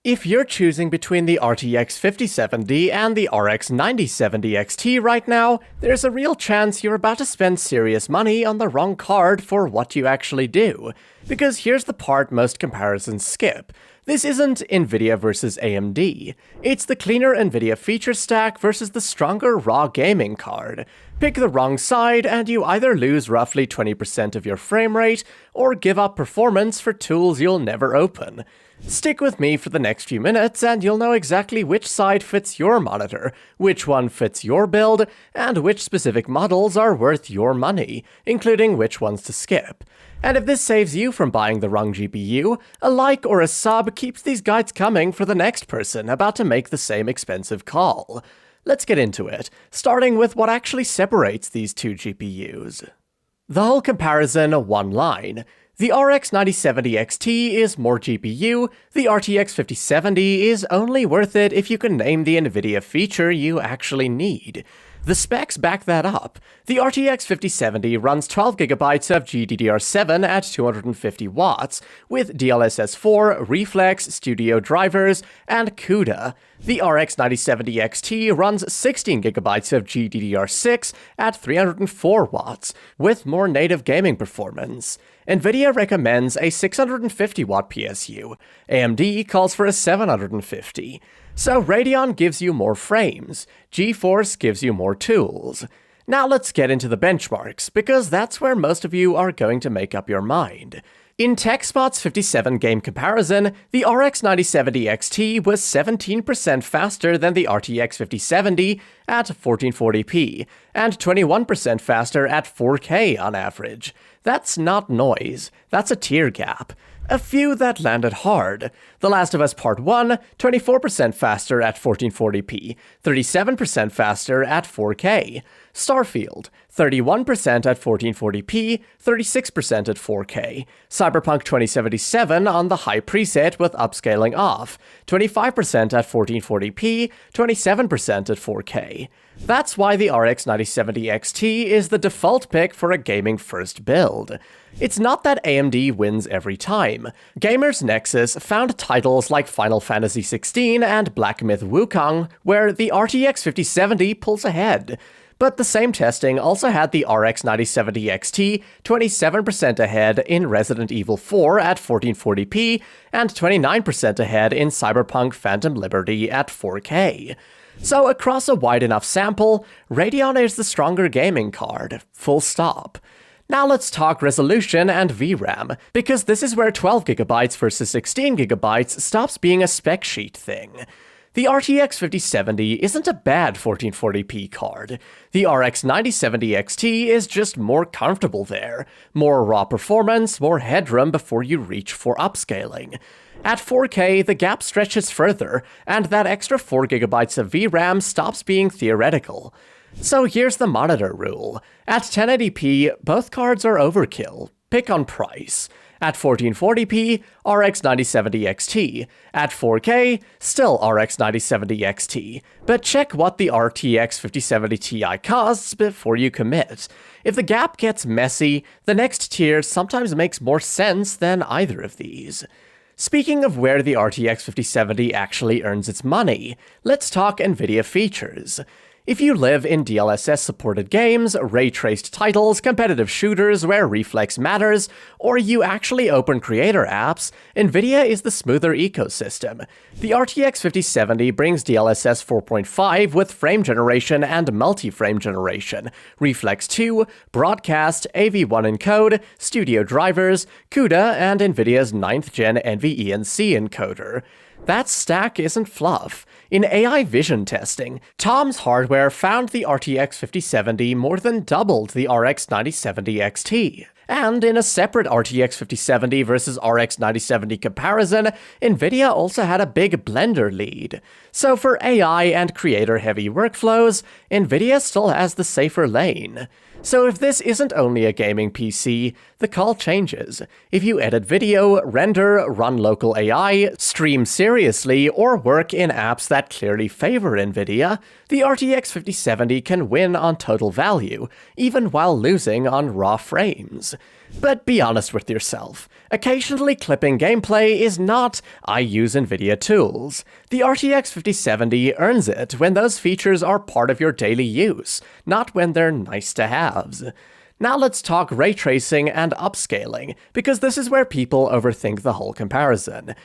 If you're choosing between the RTX 5070 and the RX 9070 XT right now, there's a real chance you're about to spend serious money on the wrong card for what you actually do. Because here's the part most comparisons skip. This isn't Nvidia versus AMD. It's the cleaner Nvidia feature stack versus the stronger raw gaming card. Pick the wrong side and you either lose roughly 20% of your frame rate, or give up performance for tools you'll never open. Stick with me for the next few minutes and you'll know exactly which side fits your monitor, which one fits your build, and which specific models are worth your money, including which ones to skip. And if this saves you from buying the wrong GPU, a like or a sub keeps these guides coming for the next person about to make the same expensive call. Let's get into it, starting with what actually separates these two GPUs. The whole comparison, one line. The RX 9070 XT is more GPU, the RTX 5070 is only worth it if you can name the Nvidia feature you actually need. The specs back that up. The RTX 5070 runs 12GB of GDDR7 at 250 watts, with DLSS 4, Reflex, Studio drivers, and CUDA. The RX 9070 XT runs 16GB of GDDR6 at 304 watts, with more native gaming performance. Nvidia recommends a 650-watt PSU. AMD calls for a 750. So Radeon gives you more frames. GeForce gives you more tools. Now let's get into the benchmarks, because that's where most of you are going to make up your mind. In TechSpot's 57 game comparison, the RX 9070 XT was 17% faster than the RTX 5070 at 1440p, and 21% faster at 4K on average. That's not noise, that's a tier gap. A few that landed hard. The Last of Us Part 1, 24% faster at 1440p, 37% faster at 4K. Starfield, 31% at 1440p, 36% at 4K. Cyberpunk 2077 on the high preset with upscaling off, 25% at 1440p, 27% at 4K. That's why the RX 9070 XT is the default pick for a gaming-first build. It's not that AMD wins every time. Gamers Nexus found titles like Final Fantasy XVI and Black Myth Wukong, where the RTX 5070 pulls ahead. But the same testing also had the RX 9070 XT 27% ahead in Resident Evil 4 at 1440p, and 29% ahead in Cyberpunk Phantom Liberty at 4K. So across a wide enough sample, Radeon is the stronger gaming card, full stop. Now let's talk resolution and VRAM, because this is where 12GB versus 16GB stops being a spec sheet thing. The RTX 5070 isn't a bad 1440p card. The RX 9070 XT is just more comfortable there. More raw performance, more headroom before you reach for upscaling. At 4K, the gap stretches further, and that extra 4GB of VRAM stops being theoretical. So here's the monitor rule. At 1080p, both cards are overkill. Pick on price. At 1440p, RX 9070 XT. At 4K, still RX 9070 XT. But check what the RTX 5070 Ti costs before you commit. If the gap gets messy, the next tier sometimes makes more sense than either of these. Speaking of where the RTX 5070 actually earns its money, let's talk Nvidia features. If you live in DLSS-supported games, ray-traced titles, competitive shooters where reflex matters, or you actually open creator apps, Nvidia is the smoother ecosystem. The RTX 5070 brings DLSS 4.5 with frame generation and multi-frame generation, Reflex 2, broadcast, AV1 encode, studio drivers, CUDA, and Nvidia's 9th gen NVENC encoder. That stack isn't fluff. In AI vision testing, Tom's Hardware found the RTX 5070 more than doubled the RX 9070 XT. And in a separate RTX 5070 versus RX 9070 comparison, Nvidia also had a big blender lead. So for AI and creator-heavy workflows, Nvidia still has the safer lane. So if this isn't only a gaming PC, the call changes. If you edit video, render, run local AI, stream seriously, or work in apps that clearly favor Nvidia, the RTX 5070 can win on total value, even while losing on raw frames. But be honest with yourself. Occasionally clipping gameplay is not, I use Nvidia tools. The RTX 5070 earns it when those features are part of your daily use, not when they're nice to haves. Now let's talk ray tracing and upscaling, because this is where people overthink the whole comparison.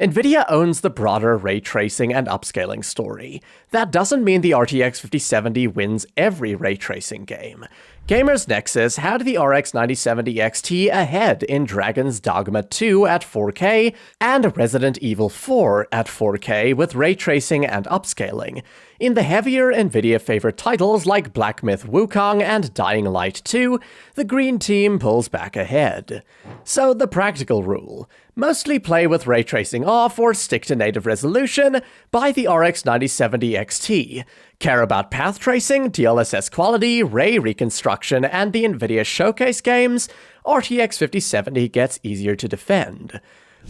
Nvidia owns the broader ray tracing and upscaling story. That doesn't mean the RTX 5070 wins every ray tracing game. Gamers Nexus had the RX 9070 XT ahead in Dragon's Dogma 2 at 4K and Resident Evil 4 at 4K with ray tracing and upscaling. In the heavier Nvidia-favored titles like Black Myth Wukong and Dying Light 2, the green team pulls back ahead. So the practical rule: mostly play with ray tracing off or stick to native resolution, buy the RX 9070 XT. Care about path tracing, DLSS quality, ray reconstruction, and the Nvidia Showcase games? RTX 5070 gets easier to defend.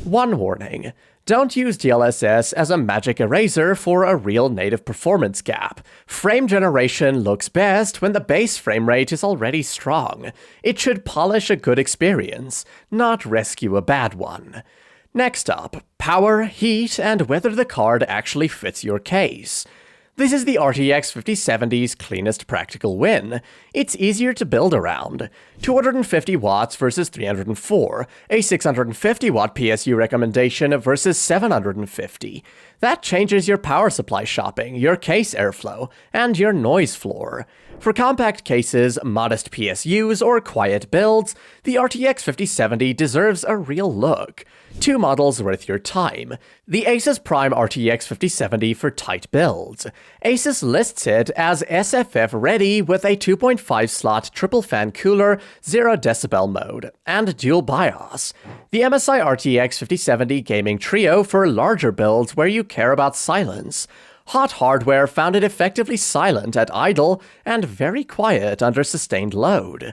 One warning: don't use DLSS as a magic eraser for a real native performance gap. Frame generation looks best when the base frame rate is already strong. It should polish a good experience, not rescue a bad one. Next up, power, heat, and whether the card actually fits your case. This is the RTX 5070's cleanest practical win. It's easier to build around. 250 watts versus 304, a 650 watt PSU recommendation versus 750. That changes your power supply shopping, your case airflow, and your noise floor. For compact cases, modest PSUs, or quiet builds, the RTX 5070 deserves a real look. Two models worth your time. The ASUS Prime RTX 5070 for tight builds. ASUS lists it as SFF ready with a 2.5 slot triple fan cooler, 0 decibel mode, and dual BIOS. The MSI RTX 5070 Gaming Trio for larger builds where you care about silence. Hot hardware found it effectively silent at idle and very quiet under sustained load.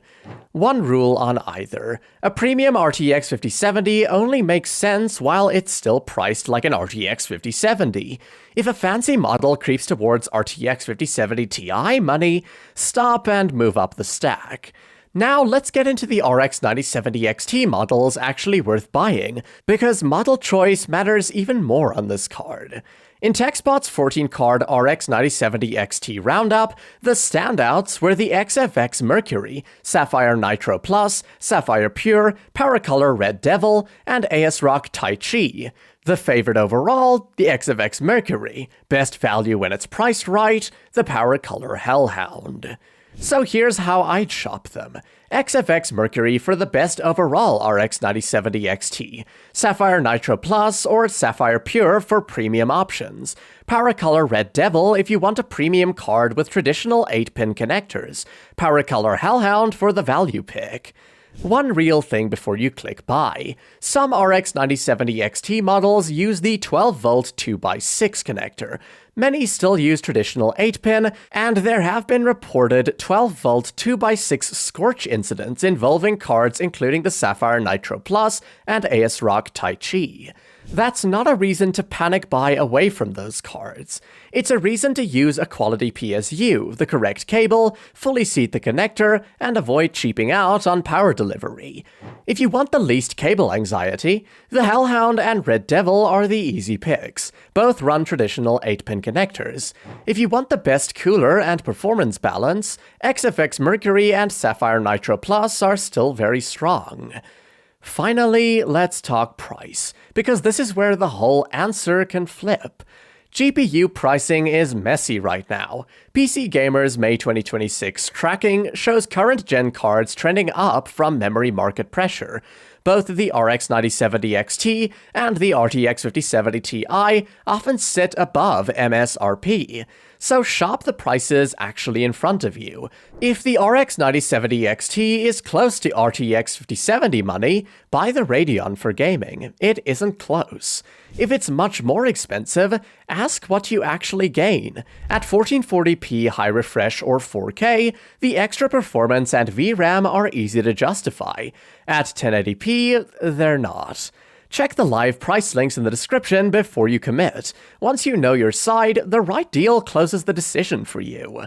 One rule on either: a premium RTX 5070 only makes sense while it's still priced like an RTX 5070. If a fancy model creeps towards RTX 5070 Ti money, stop and move up the stack. Now let's get into the RX 9070 XT models actually worth buying, because model choice matters even more on this card. In TechSpot's 14-card RX 9070 XT roundup, the standouts were the XFX Mercury, Sapphire Nitro Plus, Sapphire Pure, PowerColor Red Devil, and ASRock Taichi. The favorite overall, the XFX Mercury, best value when it's priced right, the PowerColor Hellhound. So here's how I'd shop them. XFX Mercury for the best overall RX 9070 XT, Sapphire Nitro Plus or Sapphire Pure for premium options, PowerColor Red Devil if you want a premium card with traditional 8-pin connectors, PowerColor Hellhound for the value pick. One real thing before you click buy: some RX 9070 XT models use the 12V 2x6 connector. Many still use traditional 8-pin, and there have been reported 12V 2x6 scorch incidents involving cards including the Sapphire Nitro Plus and ASRock Taichi. That's not a reason to panic buy away from those cards. It's a reason to use a quality PSU, the correct cable, fully seat the connector, and avoid cheaping out on power delivery. If you want the least cable anxiety, the Hellhound and Red Devil are the easy picks. Both run traditional 8-pin connectors. If you want the best cooler and performance balance, XFX Mercury and Sapphire Nitro Plus are still very strong. Finally, let's talk price, because this is where the whole answer can flip. GPU pricing is messy right now. PC Gamer's May 2026 tracking shows current-gen cards trending up from memory market pressure. Both the RX 9070 XT and the RTX 5070 Ti often sit above MSRP. So shop the prices actually in front of you. If the RX 9070 XT is close to RTX 5070 money, buy the Radeon for gaming. It isn't close. If it's much more expensive, ask what you actually gain. At 1440p high refresh or 4K, the extra performance and VRAM are easy to justify. At 1080p, they're not. Check the live price links in the description before you commit. Once you know your side, the right deal closes the decision for you.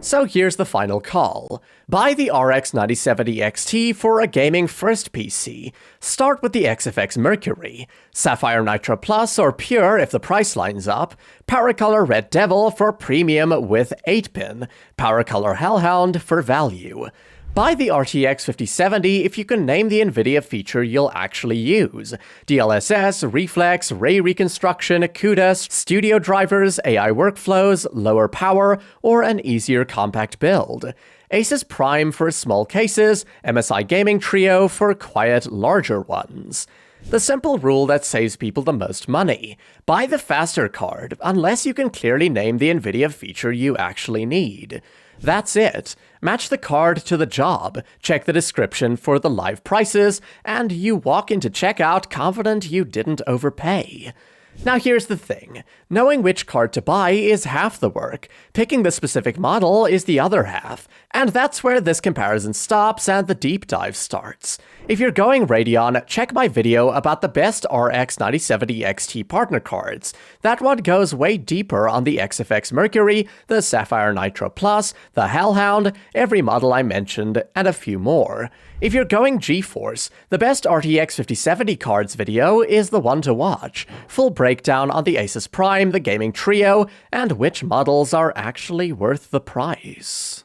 So here's the final call. Buy the RX 9070 XT for a gaming first PC. Start with the XFX Mercury, Sapphire Nitro Plus or Pure if the price lines up, PowerColor Red Devil for premium with 8-pin, PowerColor Hellhound for value. Buy the RTX 5070 if you can name the Nvidia feature you'll actually use. DLSS, Reflex, Ray Reconstruction, CUDA, Studio Drivers, AI Workflows, lower power, or an easier compact build. ASUS Prime for small cases, MSI Gaming Trio for quiet, larger ones. The simple rule that saves people the most money. Buy the faster card, unless you can clearly name the Nvidia feature you actually need. That's it. Match the card to the job, check the description for the live prices, and you walk into checkout confident you didn't overpay. Now here's the thing. Knowing which card to buy is half the work. Picking the specific model is the other half. And that's where this comparison stops and the deep dive starts. If you're going Radeon, check my video about the best RX 9070 XT partner cards. That one goes way deeper on the XFX Mercury, the Sapphire Nitro Plus, the Hellhound, every model I mentioned, and a few more. If you're going GeForce, the best RTX 5070 cards video is the one to watch. Full breakdown on the ASUS Prime, the Gaming Trio, and which models are actually worth the price.